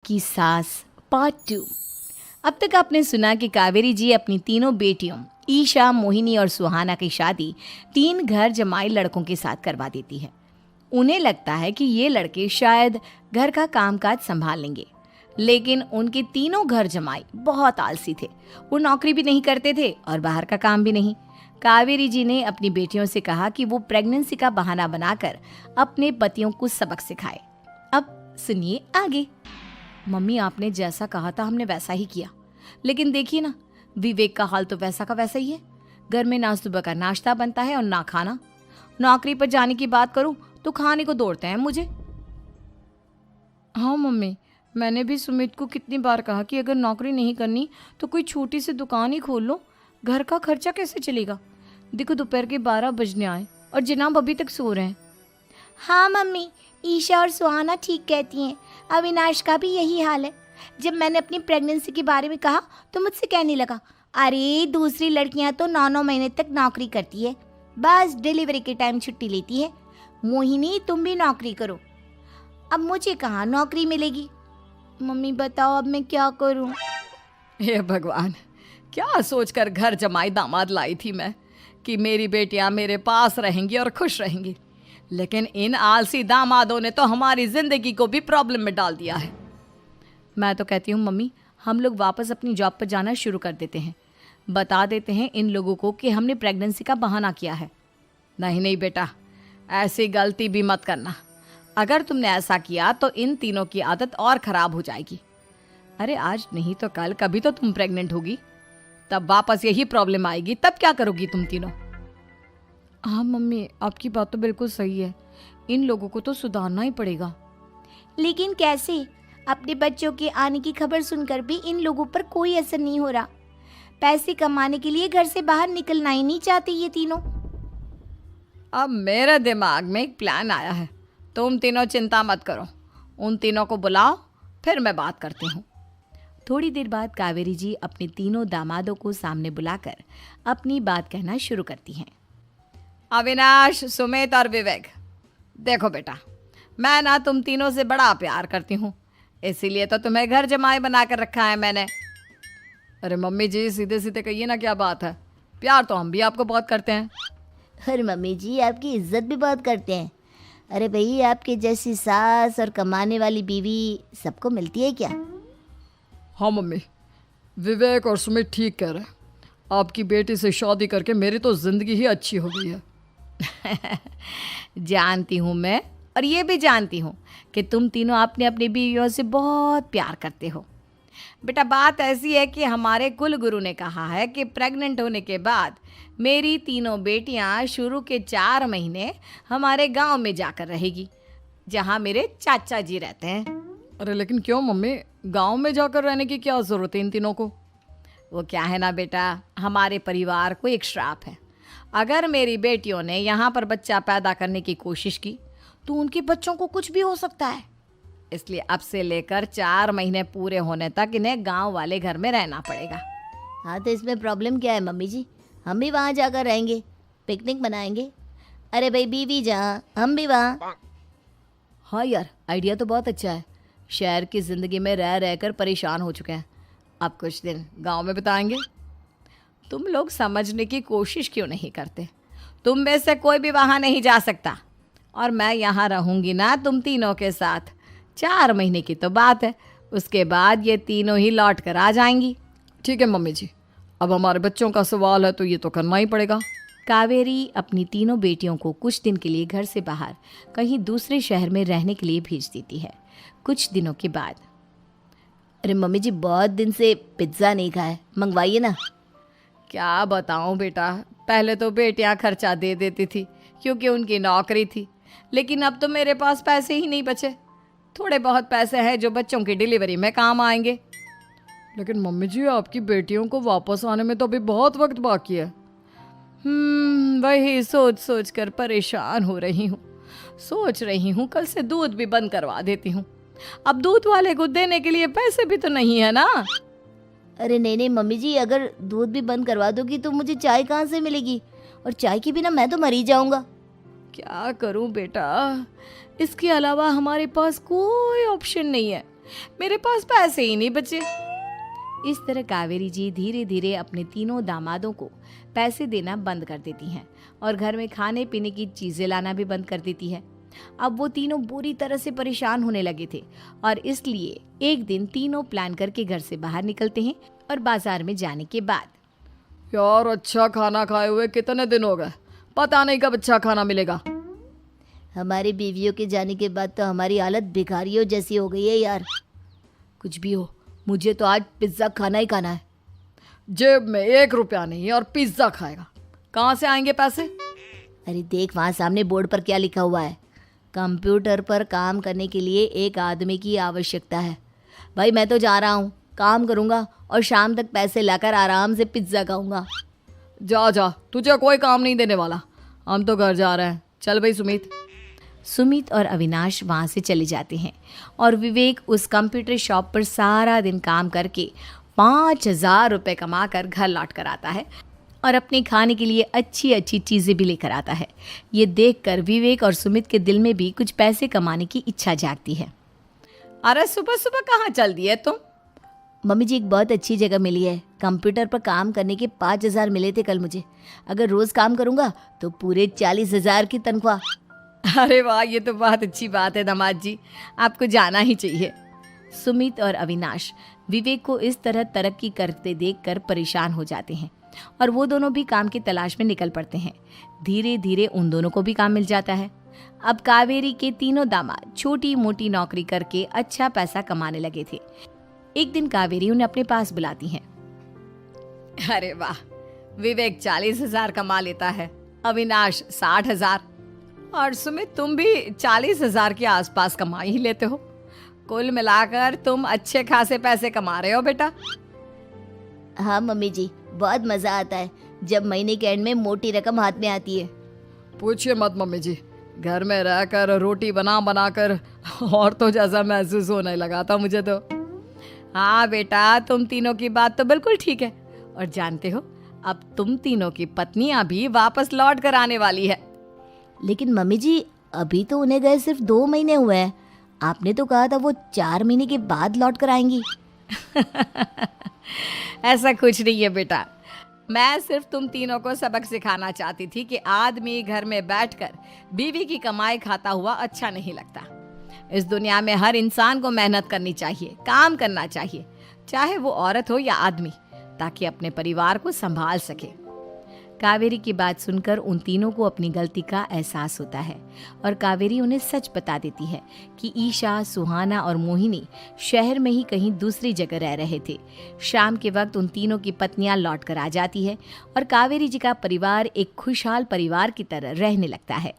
आपकी सास पार्ट 2। अब तक आपने सुना कि कावेरी जी अपनी तीनों बेटियों ईशा, मोहिनी और सुहाना की शादी 3 घर जमाई लड़कों के साथ करवा देती है। उन्हें लगता है कि ये लड़के शायद घर का कामकाज संभाल लेंगे, लेकिन उनके तीनों घर जमाई बहुत आलसी थे। वो नौकरी भी नहीं करते थे और बाहर का काम भी नहीं। कावेरी जी ने अपनी बेटियों से कहा कि वो प्रेगनेंसी का बहाना बनाकर अपने पतियों को सबक सिखाए। अब सुनिए आगे। मम्मी, आपने जैसा कहा था हमने वैसा ही किया, लेकिन देखिए ना, विवेक का हाल तो वैसा का वैसा ही है। घर में ना सुबह का नाश्ता बनता है और ना खाना। नौकरी पर जाने की बात करूं तो खाने को दौड़ते हैं मुझे। हाँ मम्मी, मैंने भी सुमित को कितनी बार कहा कि अगर नौकरी नहीं करनी तो कोई छोटी सी दुकान ही खोल लो, घर का खर्चा कैसे चलेगा। देखो दोपहर के 12 बजने आए और जनाब अभी तक सो रहे हैं। हाँ मम्मी, ईशा और सुहाना ठीक कहती हैं। अविनाश का भी यही हाल है। जब मैंने अपनी प्रेगनेंसी के बारे में कहा तो मुझसे कहने लगा, अरे दूसरी लड़कियां तो 9-9 महीने तक नौकरी करती है, बस डिलीवरी के टाइम छुट्टी लेती है। मोहिनी, तुम भी नौकरी करो। अब मुझे कहाँ नौकरी मिलेगी। मम्मी बताओ अब मैं क्या करूँ। हे भगवान, क्या सोचकर घर जमाई दामाद लाई थी मैं कि मेरी बेटियां मेरे पास रहेंगी और खुश रहेंगी, लेकिन इन आलसी दामादों ने तो हमारी जिंदगी को भी प्रॉब्लम में डाल दिया है। मैं तो कहती हूँ मम्मी, हम लोग वापस अपनी जॉब पर जाना शुरू कर देते हैं। बता देते हैं इन लोगों को कि हमने प्रेगनेंसी का बहाना किया है। नहीं नहीं बेटा, ऐसी गलती भी मत करना। अगर तुमने ऐसा किया तो इन तीनों की आदत और ख़राब हो जाएगी। अरे आज नहीं तो कल कभी तो तुम प्रेग्नेंट होगी, तब वापस यही प्रॉब्लम आएगी। तब क्या करोगी तुम तीनों। हाँ मम्मी, आपकी बात तो बिल्कुल सही है। इन लोगों को तो सुधारना ही पड़ेगा। लेकिन कैसे? अपने बच्चों के आने की खबर सुनकर भी इन लोगों पर कोई असर नहीं हो रहा। पैसे कमाने के लिए घर से बाहर निकलना ही नहीं चाहते ये तीनों। अब मेरे दिमाग में एक प्लान आया है। तुम तीनों चिंता मत करो, उन तीनों को बुलाओ, फिर मैं बात करती हूँ। थोड़ी देर बाद कावेरी जी अपने तीनों दामादों को सामने बुलाकर अपनी बात कहना शुरू करती हैं। अविनाश, सुमित और विवेक, देखो बेटा, मैं ना तुम तीनों से बड़ा प्यार करती हूँ, इसीलिए तो तुम्हें घर जमाई बना कर रखा है मैंने। अरे मम्मी जी, सीधे सीधे कहिए ना, क्या बात है। प्यार तो हम भी आपको बहुत करते हैं। अरे मम्मी जी, आपकी इज्जत भी बहुत करते हैं। अरे भाई, आपके जैसी सास और कमाने वाली बीवी सबको मिलती है क्या? हाँ मम्मी, विवेक और सुमित ठीक कह रहे हैं। आपकी बेटी से शादी करके मेरी तो ज़िंदगी ही अच्छी हो गई है। जानती हूँ मैं, और ये भी जानती हूँ कि तुम तीनों अपने अपनी बीवियों से बहुत प्यार करते हो। बेटा, बात ऐसी है कि हमारे कुल गुरु ने कहा है कि प्रेग्नेंट होने के बाद मेरी तीनों बेटियां शुरू के 4 महीने हमारे गांव में जाकर रहेगी, जहां मेरे चाचा जी रहते हैं। अरे लेकिन क्यों मम्मी, गांव में जाकर रहने की क्या ज़रूरत है इन तीनों को। वो क्या है ना बेटा, हमारे परिवार को एक श्राप है। अगर मेरी बेटियों ने यहाँ पर बच्चा पैदा करने की कोशिश की तो उनके बच्चों को कुछ भी हो सकता है। इसलिए अब से लेकर 4 महीने पूरे होने तक इन्हें गांव वाले घर में रहना पड़ेगा। हाँ तो इसमें प्रॉब्लम क्या है मम्मी जी? हम भी वहाँ जाकर रहेंगे, पिकनिक मनाएंगे। अरे भाई बीवी जहाँ, हम भी वहाँ। हाँ यार, आइडिया तो बहुत अच्छा है। शहर की ज़िंदगी में रह रहकर परेशान हो चुके हैं, अब कुछ दिन गांव में बिताएंगे। तुम लोग समझने की कोशिश क्यों नहीं करते। तुम में से कोई भी वहाँ नहीं जा सकता, और मैं यहाँ रहूँगी ना तुम तीनों के साथ। 4 महीने की तो बात है, उसके बाद ये तीनों ही लौट कर आ जाएंगी। ठीक है मम्मी जी, अब हमारे बच्चों का सवाल है तो ये तो करना ही पड़ेगा। कावेरी अपनी तीनों बेटियों को कुछ दिन के लिए घर से बाहर कहीं दूसरे शहर में रहने के लिए भेज देती है। कुछ दिनों के बाद, अरे मम्मी जी, बहुत दिन से पिज्ज़ा नहीं खाया, मंगवाइए ना। क्या बताऊं बेटा, पहले तो बेटियां खर्चा दे देती थी क्योंकि उनकी नौकरी थी, लेकिन अब तो मेरे पास पैसे ही नहीं बचे। थोड़े बहुत पैसे हैं जो बच्चों की डिलीवरी में काम आएंगे। लेकिन मम्मी जी, आपकी बेटियों को वापस आने में तो अभी बहुत वक्त बाकी है। वही सोच सोच कर परेशान हो रही हूँ। सोच रही हूँ कल से दूध भी बंद करवा देती हूँ। अब दूध वाले को देने के लिए पैसे भी तो नहीं है ना। अरे नहीं नहीं मम्मी जी, अगर दूध भी बंद करवा दोगी तो मुझे चाय कहाँ से मिलेगी, और चाय के बिना मैं तो मर ही जाऊंगा। क्या करूं बेटा, इसके अलावा हमारे पास कोई ऑप्शन नहीं है। मेरे पास पैसे ही नहीं बचे। इस तरह कावेरी जी धीरे धीरे अपने तीनों दामादों को पैसे देना बंद कर देती हैं और घर में खाने पीने की चीजें लाना भी बंद कर देती है। अब वो तीनों बुरी तरह से परेशान होने लगे थे और इसलिए एक दिन तीनों प्लान करके घर से बाहर निकलते हैं और बाजार में जाने के बाद यार अच्छा खाना खाए हुए कितने दिन हो गए, पता नहीं कब अच्छा खाना मिलेगा। हमारी बीवियों के जाने के बाद तो हमारी हालत भिखारियों जैसी हो गई है यार। कुछ भी हो, मुझे तो आज पिज्ज़ा खाना ही खाना है। जेब में 1 रुपया नहीं और पिज्ज़ा खाएगा, कहाँ से आएंगे पैसे? अरे देख वहाँ सामने बोर्ड पर क्या लिखा हुआ है, कंप्यूटर पर काम करने के लिए एक आदमी की आवश्यकता है। भाई मैं तो जा रहा हूँ, काम करूँगा और शाम तक पैसे लाकर आराम से पिज्ज़ा खाऊंगा। जा जा, तुझे कोई काम नहीं देने वाला, हम तो घर जा रहे हैं। चल भाई सुमित। सुमित और अविनाश वहाँ से चले जाते हैं और विवेक उस कंप्यूटर शॉप पर सारा दिन काम करके 5,000 रुपये कमा कर घर लौट कर आता है और अपने खाने के लिए अच्छी अच्छी चीज़ें भी लेकर आता है। ये देखकर विवेक और सुमित के दिल में भी कुछ पैसे कमाने की इच्छा जागती है। अरे सुबह सुबह कहाँ चल दिए तुम? मम्मी जी एक बहुत अच्छी जगह मिली है, कंप्यूटर पर काम करने के 5,000 मिले थे कल मुझे। अगर रोज़ काम करूँगा तो पूरे 40,000 की तनख्वाह। अरे वाह, ये तो बहुत अच्छी बात है दामाद जी, आपको जाना ही चाहिए। सुमित और अविनाश विवेक को इस तरह तरक्की करते देखकर परेशान हो जाते हैं और वो दोनों भी काम की तलाश में निकल पड़ते हैं। धीरे धीरे उन दोनों को भी काम मिल जाता है। अब कावेरी के तीनों दामाद छोटी मोटी नौकरी करके अच्छा पैसा कमाने लगे थे। एक दिन कावेरी उन्हें अपने पास बुलाती है। अरे वाह, विवेक 40,000 कमा लेता है, अविनाश 60,000 और सुमित तुम भी 40,000 के आसपास कमा ही लेते हो। कुल मिलाकर तुम अच्छे खासे पैसे कमा रहे हो बेटा। हाँ मम्मी जी, बहुत मज़ा आता है जब महीने के एंड में मोटी रकम हाथ में आती है। पूछिए मत मम्मी जी, घर में रहकर रोटी बना बना कर और तो जैसा महसूस होने लगा था मुझे तो। हाँ बेटा, तुम तीनों की बात तो बिल्कुल ठीक है और जानते हो अब तुम तीनों की पत्नियां भी वापस लौट कर आने वाली है। लेकिन मम्मी जी अभी तो उन्हें गए सिर्फ 2 महीने हुए हैं, आपने तो कहा था वो 4 महीने के बाद लौट कर आएंगी। ऐसा कुछ नहीं है बेटा, मैं सिर्फ तुम तीनों को सबक सिखाना चाहती थी कि आदमी घर में बैठकर बीवी की कमाई खाता हुआ अच्छा नहीं लगता। इस दुनिया में हर इंसान को मेहनत करनी चाहिए, काम करना चाहिए, चाहे वो औरत हो या आदमी, ताकि अपने परिवार को संभाल सके। कावेरी की बात सुनकर उन तीनों को अपनी गलती का एहसास होता है और कावेरी उन्हें सच बता देती है कि ईशा, सुहाना और मोहिनी शहर में ही कहीं दूसरी जगह रह रहे थे। शाम के वक्त उन तीनों की पत्नियां लौट कर आ जाती है और कावेरी जी का परिवार एक खुशहाल परिवार की तरह रहने लगता है।